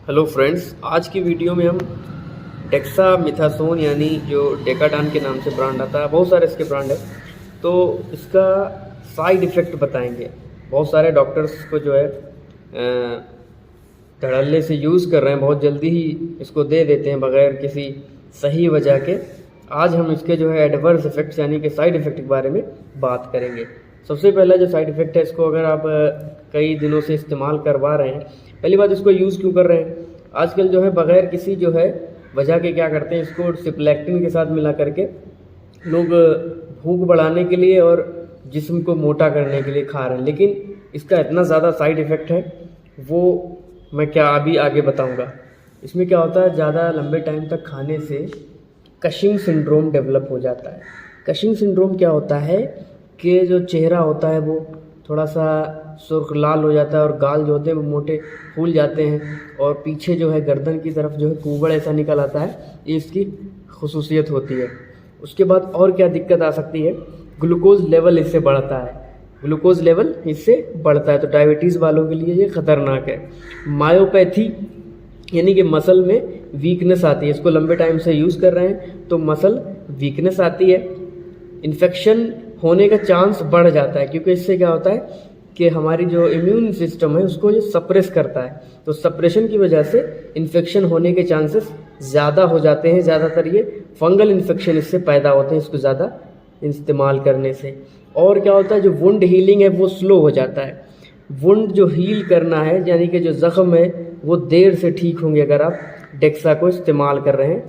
Hello friends, आज की video में हम डेक्सामेथासोन यानी जो डेकाडान के नाम से ब्रांड आता है, बहुत सारे इसके ब्रांड है, तो इसका साइड इफ़ेक्ट बताएंगे। बहुत सारे डॉक्टर्स को जो है धड़ल्ले से यूज़ कर रहे हैं, बहुत जल्दी ही इसको दे देते हैं बगैर किसी सही वजह के। आज हम इसके जो है एडवर्स इफ़ेक्ट्स यानी कि साइड इफ़ेक्ट के बारे में बात करेंगे। सबसे पहला जो साइड इफ़ेक्ट है, इसको अगर आप कई दिनों से इस्तेमाल करवा रहे हैं, पहली बात इसको यूज़ क्यों कर रहे हैं। आजकल जो है बगैर किसी जो है वजह के क्या करते हैं, इसको सिप्लेक्टिन के साथ मिला करके लोग भूख बढ़ाने के लिए और जिस्म को मोटा करने के लिए खा रहे हैं, लेकिन इसका इतना ज़्यादा साइड इफ़ेक्ट है वो मैं क्या अभी आगे बताऊंगा। इसमें क्या होता है, ज़्यादा लंबे टाइम तक खाने से कशिंग सिंड्रोम डेवलप हो जाता है। कशिंग सिंड्रोम क्या होता है कि जो चेहरा होता है वो थोड़ा सा सुर्ख लाल हो जाता है और गाल जो होते हैं वो मोटे फूल जाते हैं और पीछे जो है गर्दन की तरफ जो है कुबड़ ऐसा निकल आता है। ये इसकी खुसूसियत होती है। उसके बाद और क्या दिक्कत आ सकती है, ग्लूकोज लेवल इससे बढ़ता है। ग्लूकोज लेवल इससे बढ़ता है तो डायबिटीज़ वालों के लिए ये ख़तरनाक है। मायोपैथी यानी कि मसल में वीकनेस आती है। इसको लंबे टाइम से यूज़ कर रहे हैं तो मसल वीकनेस आती है। इन्फेक्शन होने का चांस बढ़ जाता है, क्योंकि इससे क्या होता है कि हमारी जो इम्यून सिस्टम है उसको ये सप्रेस करता है, तो सप्रेशन की वजह से इन्फेक्शन होने के चांसेस ज़्यादा हो जाते हैं। ज़्यादातर ये फंगल इन्फेक्शन इससे पैदा होते हैं इसको ज़्यादा इस्तेमाल करने से। और क्या होता है, जो वुंड हीलिंग है वो स्लो हो जाता है। वुंड जो हील करना है यानी कि जो ज़ख्म है वो देर से ठीक होंगे अगर आप डेक्सा को इस्तेमाल कर रहे हैं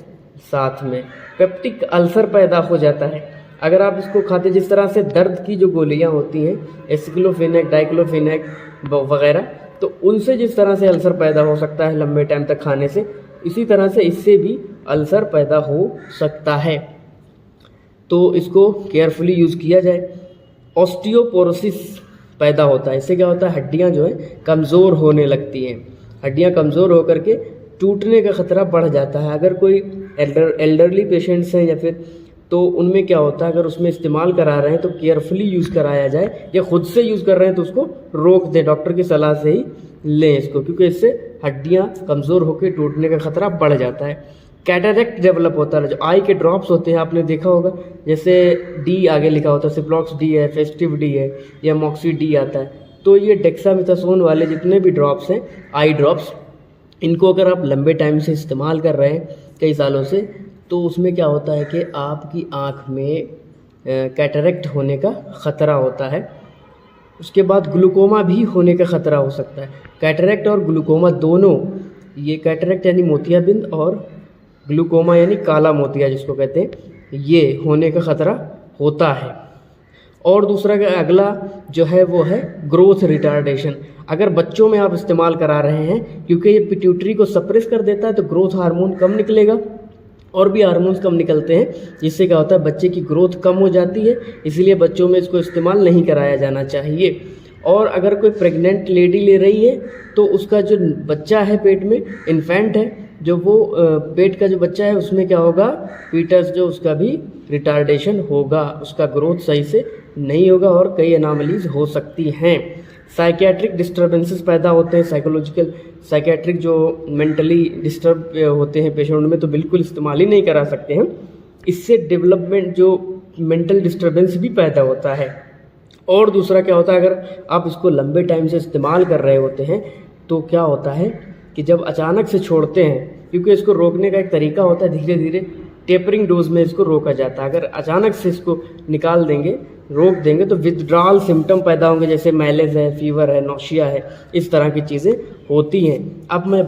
साथ में। पेप्टिक अल्सर पैदा हो जाता है अगर आप इसको खाते। जिस तरह से दर्द की जो गोलियां होती हैं, एसिक्लोफेनेक, डाइक्लोफेनेक वगैरह, तो उनसे जिस तरह से अल्सर पैदा हो सकता है लंबे टाइम तक खाने से, इसी तरह से इससे भी अल्सर पैदा हो सकता है। तो इसको केयरफुली यूज़ किया जाए। ऑस्टियोपोरोसिस पैदा होता है। इससे क्या होता है, हड्डियाँ जो है कमज़ोर होने लगती हैं। हड्डियाँ कमज़ोर होकर के टूटने का ख़तरा बढ़ जाता है। अगर कोई एल्डरली पेशेंट्स हैं या फिर, तो उनमें क्या होता है, अगर उसमें इस्तेमाल करा रहे हैं तो केयरफुली यूज़ कराया जाए, या खुद से यूज़ कर रहे हैं तो उसको रोक दें, डॉक्टर की सलाह से ही लें इसको, क्योंकि इससे हड्डियाँ कमज़ोर होकर टूटने का ख़तरा बढ़ जाता है। कैटरेक्ट डेवलप होता है। जो आई के ड्रॉप्स होते हैं आपने देखा होगा, जैसे डी आगे लिखा होता है, सिप्लॉक्स डी है, फेस्टिव डी है या मॉक्सी डी आता है, तो ये डेक्सामेथासोन वाले जितने भी ड्रॉप्स हैं, आई ड्रॉप्स, इनको अगर आप लंबे टाइम से इस्तेमाल कर रहे हैं कई सालों से, तो उसमें क्या होता है कि आपकी आँख में कैटरेक्ट होने का ख़तरा होता है। उसके बाद ग्लूकोमा भी होने का ख़तरा हो सकता है। कैटरेक्ट और ग्लूकोमा दोनों, ये कैटरेक्ट यानी मोतियाबिंद और ग्लूकोमा यानी काला मोतिया जिसको कहते हैं, ये होने का ख़तरा होता है। और दूसरा का अगला जो है वो है ग्रोथ रिटार्डेशन। अगर बच्चों में आप इस्तेमाल करा रहे हैं, क्योंकि ये पिट्यूटरी को सप्रेस कर देता है, तो ग्रोथ हार्मोन कम निकलेगा और भी हार्मोन्स कम निकलते हैं, जिससे क्या होता है बच्चे की ग्रोथ कम हो जाती है। इसलिए बच्चों में इसको इस्तेमाल नहीं कराया जाना चाहिए। और अगर कोई प्रेग्नेंट लेडी ले रही है तो उसका जो बच्चा है पेट में, इन्फेंट है जो, वो पेट का जो बच्चा है उसमें क्या होगा, फीटस जो, उसका भी रिटार्डेशन होगा, उसका ग्रोथ सही से नहीं होगा और कई एनामलीज हो सकती हैं। साइकियाट्रिक डिस्टर्बेंसेस पैदा होते हैं। साइकियाट्रिक जो मेंटली डिस्टर्ब होते हैं पेशेंट में, तो बिल्कुल इस्तेमाल ही नहीं करा सकते हैं। इससे डेवलपमेंट जो मेंटल डिस्टर्बेंस भी पैदा होता है। और दूसरा क्या होता है, अगर आप इसको लंबे टाइम से इस्तेमाल कर रहे होते हैं तो क्या होता है कि जब अचानक से छोड़ते हैं, क्योंकि इसको रोकने का एक तरीका होता है, धीरे धीरे टेपरिंग डोज में इसको रोका जाता है। अगर अचानक से इसको निकाल देंगे, रोक देंगे, तो विथड्रॉल सिम्टम पैदा होंगे, जैसे मैलेज है, फीवर है, नौशिया है, इस तरह की चीज़ें होती हैं। अब मैं